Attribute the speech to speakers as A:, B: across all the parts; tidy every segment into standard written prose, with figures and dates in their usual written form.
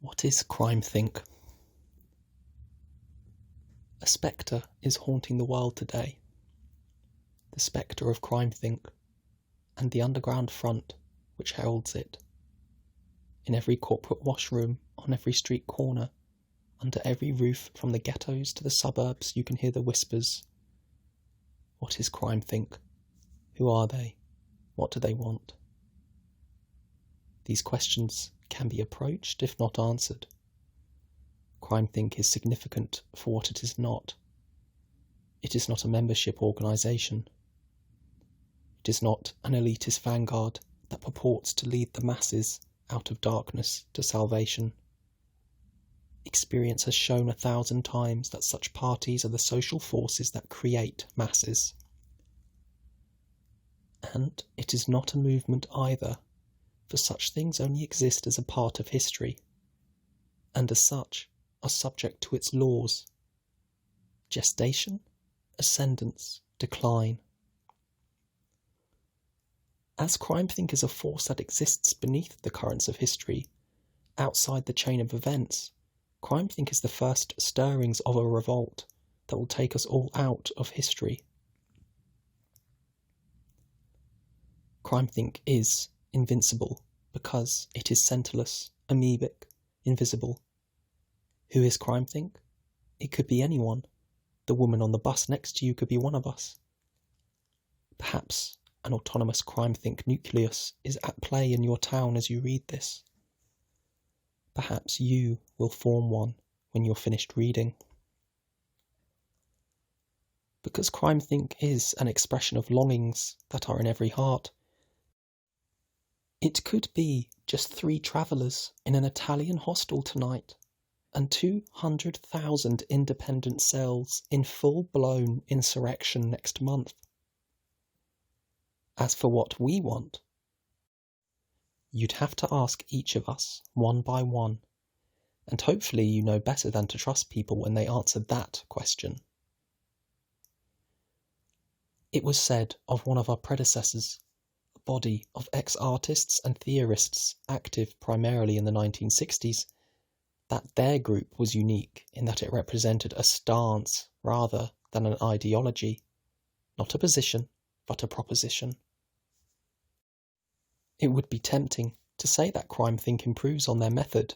A: What is crime think? A spectre is haunting the world today. The spectre of crime think, and the underground front which heralds it. In every corporate washroom, on every street corner, under every roof from the ghettos to the suburbs, you can hear the whispers. What is crime think? Who are they? What do they want? These questions can be approached, if not answered. Crime think is significant for what it is not. It is not a membership organisation. It is not an elitist vanguard that purports to lead the masses out of darkness to salvation. Experience has shown 1,000 times that such parties are the social forces that create masses. And it is not a movement either, for such things only exist as a part of history, and as such are subject to its laws: gestation, ascendance, decline. As crime think is a force that exists beneath the currents of history, outside the chain of events, crime think is the first stirrings of a revolt that will take us all out of history. Crime think is invincible because it is centerless, amoebic, invisible. Who is crime think? It could be anyone. The woman on the bus next to you could be one of us. Perhaps an autonomous crime think nucleus is at play in your town as you read this. Perhaps you will form one when you're finished reading. Because crime think is an expression of longings that are in every heart, it could be just 3 travellers in an Italian hostel tonight, and 200,000 independent cells in full-blown insurrection next month. As for what we want, you'd have to ask each of us, one by one, and hopefully you know better than to trust people when they answer that question. It was said of one of our predecessors, a body of ex-artists and theorists active primarily in the 1960s, that their group was unique in that it represented a stance rather than an ideology, not a position, but a proposition. It would be tempting to say that crime think improves on their method,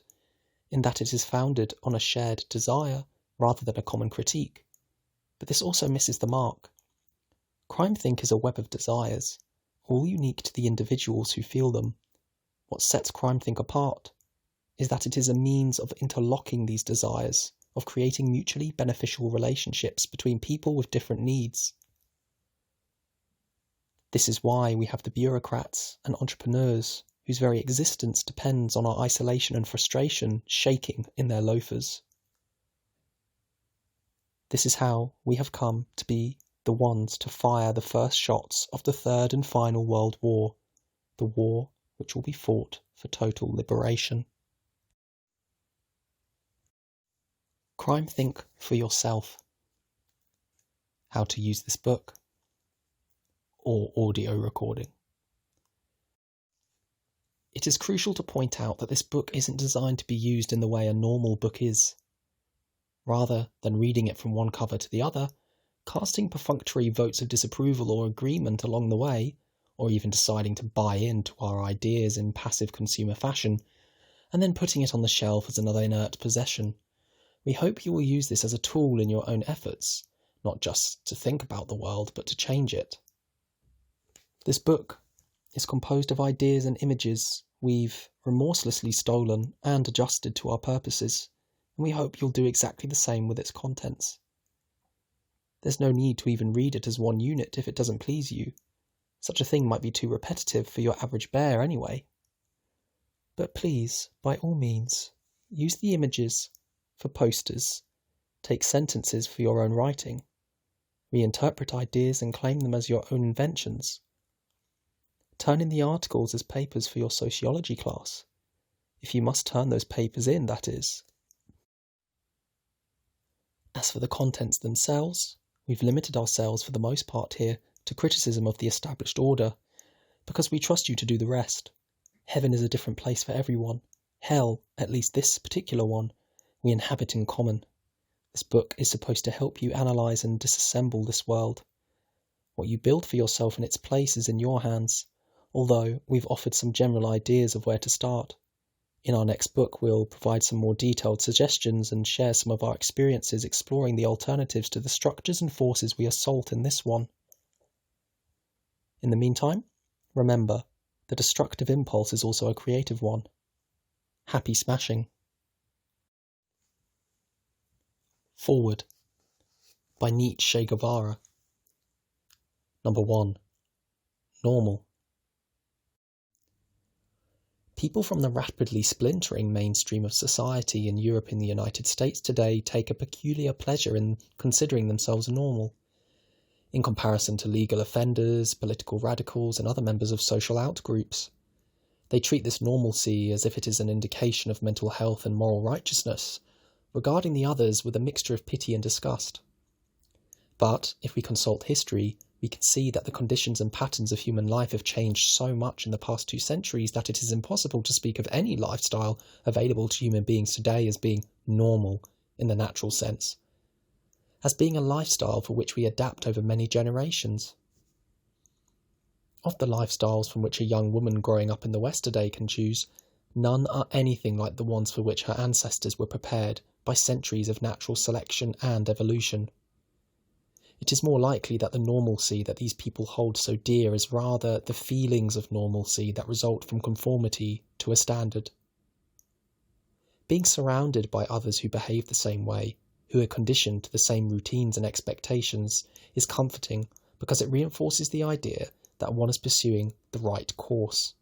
A: in that it is founded on a shared desire rather than a common critique, but this also misses the mark. Crime think is a web of desires, all unique to the individuals who feel them. What sets crime think apart is that it is a means of interlocking these desires, of creating mutually beneficial relationships between people with different needs. This is why we have the bureaucrats and entrepreneurs whose very existence depends on our isolation and frustration shaking in their loafers. This is how we have come to be the ones to fire the first shots of the third and final World War, the war which will be fought for total liberation. Crime think for yourself. How to use this book or audio recording. It is crucial to point out that this book isn't designed to be used in the way a normal book is. Rather than reading it from one cover to the other, casting perfunctory votes of disapproval or agreement along the way, or even deciding to buy into our ideas in passive consumer fashion, and then putting it on the shelf as another inert possession, we hope you will use this as a tool in your own efforts, not just to think about the world, but to change it. This book is composed of ideas and images we've remorselessly stolen and adjusted to our purposes, and we hope you'll do exactly the same with its contents. There's no need to even read it as one unit if it doesn't please you. Such a thing might be too repetitive for your average bear anyway. But please, by all means, use the images for posters, take sentences for your own writing, reinterpret ideas and claim them as your own inventions. Turn in the articles as papers for your sociology class, if you must turn those papers in, that is. As for the contents themselves, we've limited ourselves for the most part here to criticism of the established order, because we trust you to do the rest. Heaven is a different place for everyone. hell, at least this particular one, we inhabit in common. This book is supposed to help you analyse and disassemble this world. What you build for yourself in its place is in your hands, although we've offered some general ideas of where to start. In our next book, we'll provide some more detailed suggestions and share some of our experiences exploring the alternatives to the structures and forces we assault in this one. In the meantime, remember, the destructive impulse is also a creative one. Happy smashing. Forward by Nietzsche Che Guevara. Number 1. Normal. People from the rapidly splintering mainstream of society in Europe and the United States today take a peculiar pleasure in considering themselves normal. In comparison to legal offenders, political radicals, and other members of social outgroups, they treat this normalcy as if it is an indication of mental health and moral righteousness, regarding the others with a mixture of pity and disgust. But, if we consult history, we can see that the conditions and patterns of human life have changed so much in the past 2 centuries that it is impossible to speak of any lifestyle available to human beings today as being normal in the natural sense, as being a lifestyle for which we adapt over many generations. Of the lifestyles from which a young woman growing up in the West today can choose, none are anything like the ones for which her ancestors were prepared by centuries of natural selection and evolution. It is more likely that the normalcy that these people hold so dear is rather the feelings of normalcy that result from conformity to a standard. Being surrounded by others who behave the same way, who are conditioned to the same routines and expectations, is comforting because it reinforces the idea that one is pursuing the right course.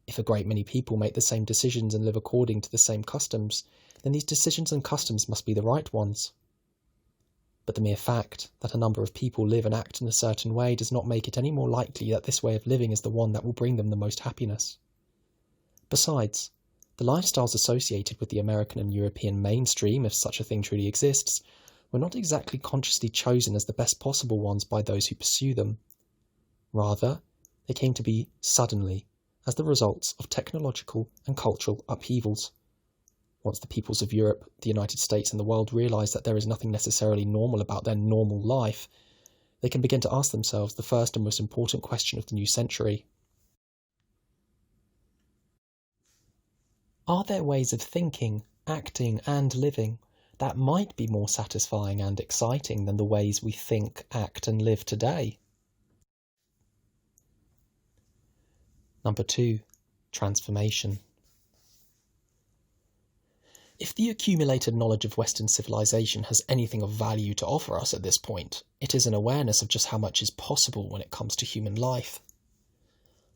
A: If a great many people make the same decisions and live according to the same customs, then these decisions and customs must be the right ones. But the mere fact that a number of people live and act in a certain way does not make it any more likely that this way of living is the one that will bring them the most happiness. Besides, the lifestyles associated with the American and European mainstream, if such a thing truly exists, were not exactly consciously chosen as the best possible ones by those who pursue them. Rather, they came to be suddenly, as the results of technological and cultural upheavals. Once the peoples of Europe, the United States and the world realise that there is nothing necessarily normal about their normal life, they can begin to ask themselves the first and most important question of the new century. Are there ways of thinking, acting and living that might be more satisfying and exciting than the ways we think, act and live today? Number 2. Transformation. If the accumulated knowledge of Western civilization has anything of value to offer us at this point, it is an awareness of just how much is possible when it comes to human life.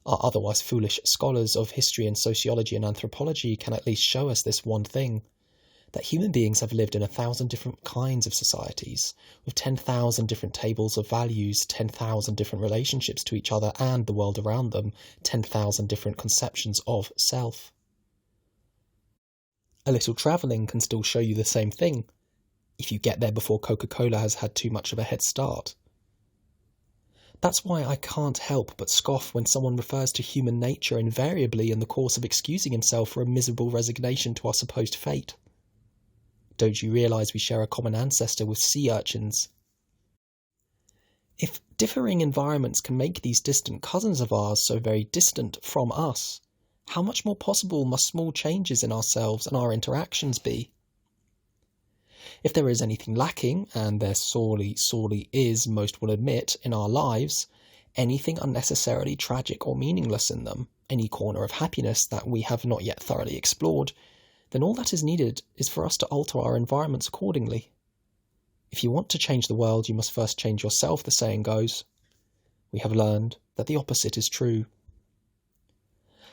A: Our otherwise foolish scholars of history and sociology and anthropology can at least show us this one thing, that human beings have lived in 1,000 different kinds of societies, with 10,000 different tables of values, 10,000 different relationships to each other and the world around them, 10,000 different conceptions of self. A little travelling can still show you the same thing, if you get there before Coca-Cola has had too much of a head start. That's why I can't help but scoff when someone refers to human nature invariably in the course of excusing himself for a miserable resignation to our supposed fate. Don't you realise we share a common ancestor with sea urchins? If differing environments can make these distant cousins of ours so very distant from us, how much more possible must small changes in ourselves and our interactions be? If there is anything lacking, and there sorely is, most will admit, in our lives, anything unnecessarily tragic or meaningless in them, any corner of happiness that we have not yet thoroughly explored, then all that is needed is for us to alter our environments accordingly. If you want to change the world, you must first change yourself, the saying goes. We have learned that the opposite is true.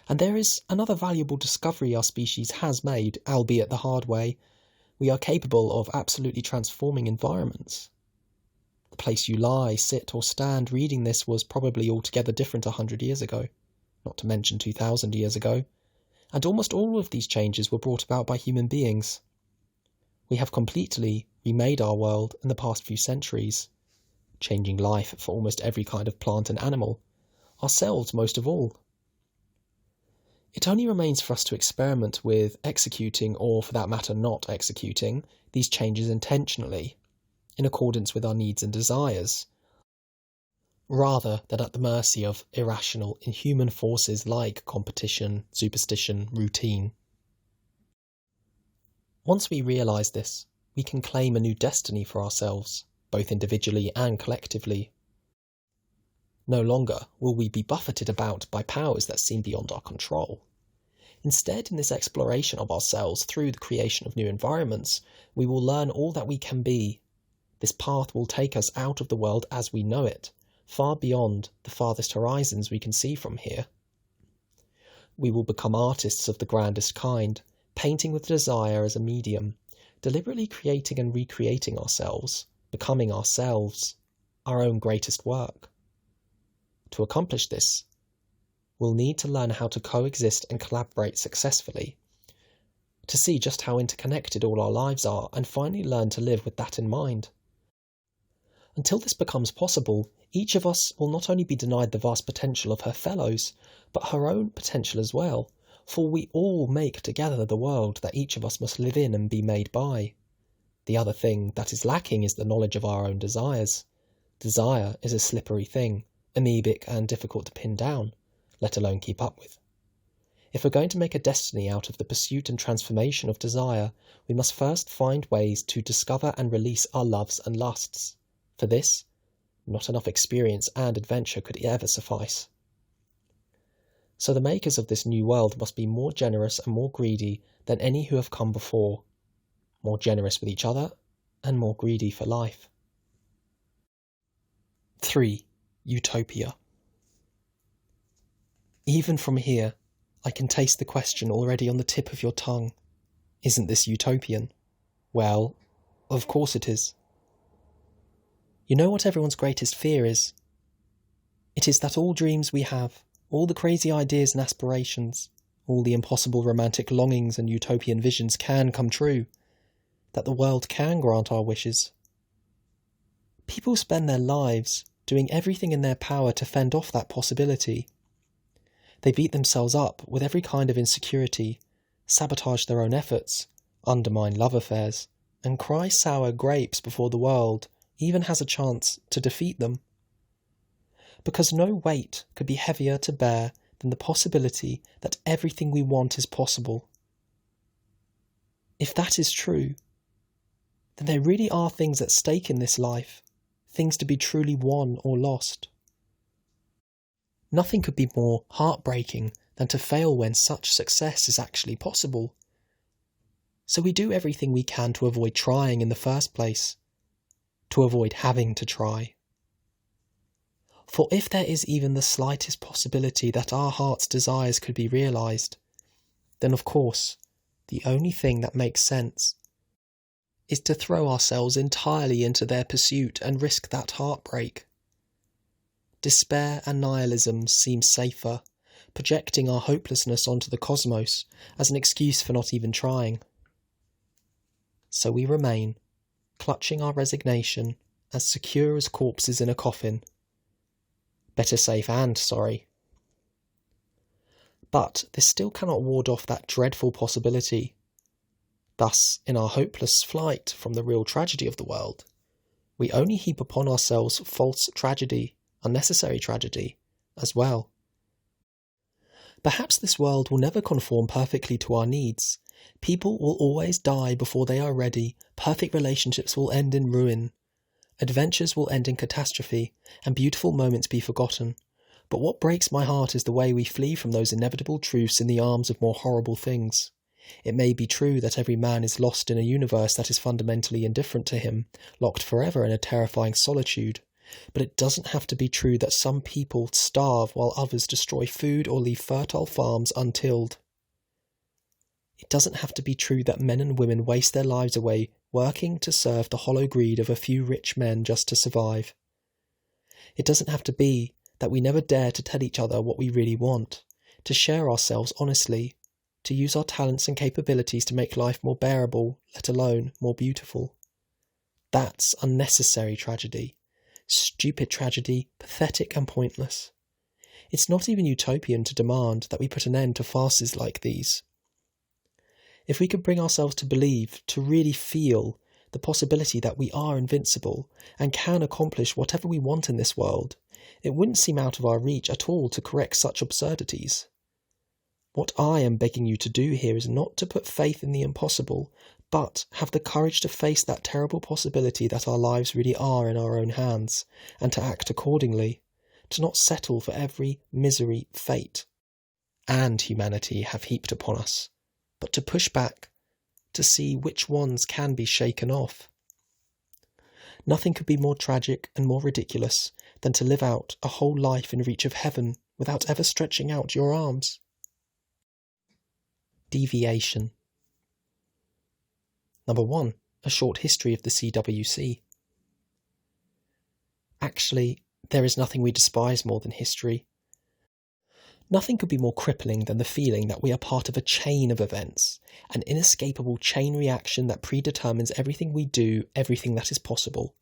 A: And there is another valuable discovery our species has made, albeit the hard way. We are capable of absolutely transforming environments. The place you lie, sit or stand reading this was probably altogether different 100 years ago, not to mention 2,000 years ago, and almost all of these changes were brought about by human beings. We have completely remade our world in the past few centuries, changing life for almost every kind of plant and animal, ourselves most of all. It only remains for us to experiment with executing, or for that matter not executing, these changes intentionally, in accordance with our needs and desires, rather than at the mercy of irrational, inhuman forces like competition, superstition, routine. Once we realise this, we can claim a new destiny for ourselves, both individually and collectively. No longer will we be buffeted about by powers that seem beyond our control. Instead, in this exploration of ourselves through the creation of new environments, we will learn all that we can be. This path will take us out of the world as we know it, far beyond the farthest horizons we can see from here. We will become artists of the grandest kind, painting with desire as a medium, deliberately creating and recreating ourselves, becoming ourselves, our own greatest work. To accomplish this, we'll need to learn how to coexist and collaborate successfully, to see just how interconnected all our lives are, and finally learn to live with that in mind. Until this becomes possible, each of us will not only be denied the vast potential of her fellows, but her own potential as well, for we all make together the world that each of us must live in and be made by. The other thing that is lacking is the knowledge of our own desires. Desire is a slippery thing, amoebic and difficult to pin down, let alone keep up with. If we're going to make a destiny out of the pursuit and transformation of desire, we must first find ways to discover and release our loves and lusts. For this, not enough experience and adventure could ever suffice. So the makers of this new world must be more generous and more greedy than any who have come before, more generous with each other and more greedy for life. 3. Utopia. Even from here, I can taste the question already on the tip of your tongue. Isn't this utopian? Well, of course it is. You know what everyone's greatest fear is? It is that all dreams we have, all the crazy ideas and aspirations, all the impossible romantic longings and utopian visions can come true, that the world can grant our wishes. People spend their lives doing everything in their power to fend off that possibility. They beat themselves up with every kind of insecurity, sabotage their own efforts, undermine love affairs, and cry sour grapes before the world even has a chance to defeat them. Because no weight could be heavier to bear than the possibility that everything we want is possible. If that is true, then there really are things at stake in this life, things to be truly won or lost. Nothing could be more heartbreaking than to fail when such success is actually possible. So we do everything we can to avoid trying in the first place, to avoid having to try. For if there is even the slightest possibility that our heart's desires could be realised, then of course, the only thing that makes sense is to throw ourselves entirely into their pursuit and risk that heartbreak. Despair and nihilism seem safer, projecting our hopelessness onto the cosmos as an excuse for not even trying. So we remain, clutching our resignation, as secure as corpses in a coffin. Better safe and sorry. But this still cannot ward off that dreadful possibility. Thus, in our hopeless flight from the real tragedy of the world, we only heap upon ourselves false tragedy, unnecessary tragedy, as well. Perhaps this world will never conform perfectly to our needs. People will always die before they are ready, perfect relationships will end in ruin, adventures will end in catastrophe, and beautiful moments be forgotten. But what breaks my heart is the way we flee from those inevitable truths in the arms of more horrible things. It may be true that every man is lost in a universe that is fundamentally indifferent to him, locked forever in a terrifying solitude. But it doesn't have to be true that some people starve while others destroy food or leave fertile farms untilled. It doesn't have to be true that men and women waste their lives away working to serve the hollow greed of a few rich men just to survive. It doesn't have to be that we never dare to tell each other what we really want, to share ourselves honestly, to use our talents and capabilities to make life more bearable, let alone more beautiful. That's unnecessary tragedy, stupid tragedy, pathetic and pointless. It's not even utopian to demand that we put an end to farces like these. If we could bring ourselves to believe, to really feel, the possibility that we are invincible and can accomplish whatever we want in this world, it wouldn't seem out of our reach at all to correct such absurdities. What I am begging you to do here is not to put faith in the impossible, but have the courage to face that terrible possibility that our lives really are in our own hands, and to act accordingly, to not settle for every misery fate and humanity have heaped upon us, but to push back, to see which ones can be shaken off. Nothing could be more tragic and more ridiculous than to live out a whole life in reach of heaven without ever stretching out your arms. Deviation. Number 1. A short history of the CWC. Actually, there is nothing we despise more than history. Nothing could be more crippling than the feeling that we are part of a chain of events, an inescapable chain reaction that predetermines everything we do, everything that is possible.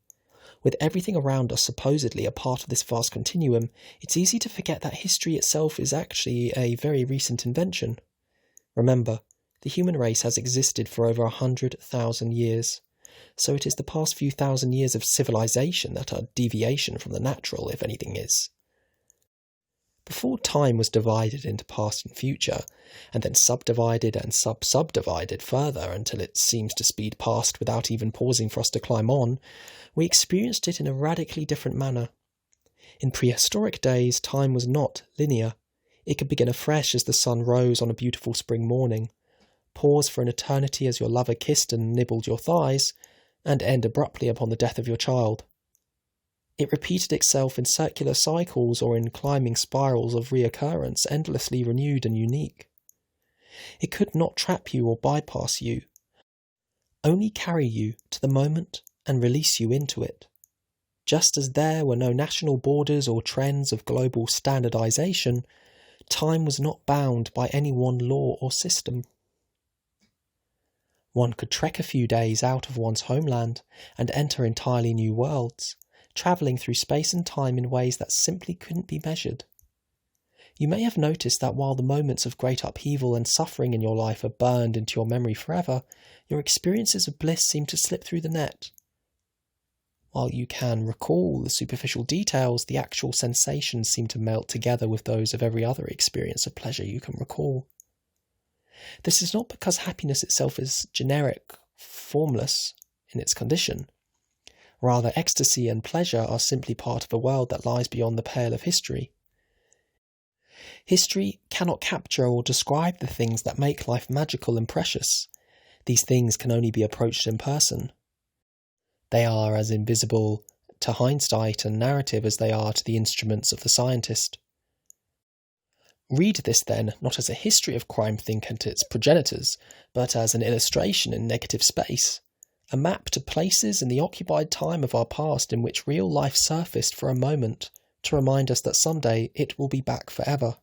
A: With everything around us supposedly a part of this vast continuum, it's easy to forget that history itself is actually a very recent invention. Remember, the human race has existed for over 100,000 years, so it is the past few thousand years of civilization that are deviation from the natural, if anything is. Before time was divided into past and future, and then subdivided and subdivided further until it seems to speed past without even pausing for us to climb on, we experienced it in a radically different manner. In prehistoric days, time was not linear. It could begin afresh as the sun rose on a beautiful spring morning, pause for an eternity as your lover kissed and nibbled your thighs, and end abruptly upon the death of your child. It repeated itself in circular cycles or in climbing spirals of reoccurrence, endlessly renewed and unique. It could not trap you or bypass you, only carry you to the moment and release you into it. Just as there were no national borders or trends of global standardization, time was not bound by any one law or system. One could trek a few days out of one's homeland and enter entirely new worlds, travelling through space and time in ways that simply couldn't be measured. You may have noticed that while the moments of great upheaval and suffering in your life are burned into your memory forever, your experiences of bliss seem to slip through the net. While you can recall the superficial details, the actual sensations seem to melt together with those of every other experience of pleasure you can recall. This is not because happiness itself is generic, formless in its condition. Rather, ecstasy and pleasure are simply part of a world that lies beyond the pale of history. History cannot capture or describe the things that make life magical and precious. These things can only be approached in person. They are as invisible to hindsight and narrative as they are to the instruments of the scientist. Read this then, not as a history of crime-think and its progenitors, but as an illustration in negative space, a map to places in the occupied time of our past in which real life surfaced for a moment to remind us that someday it will be back forever.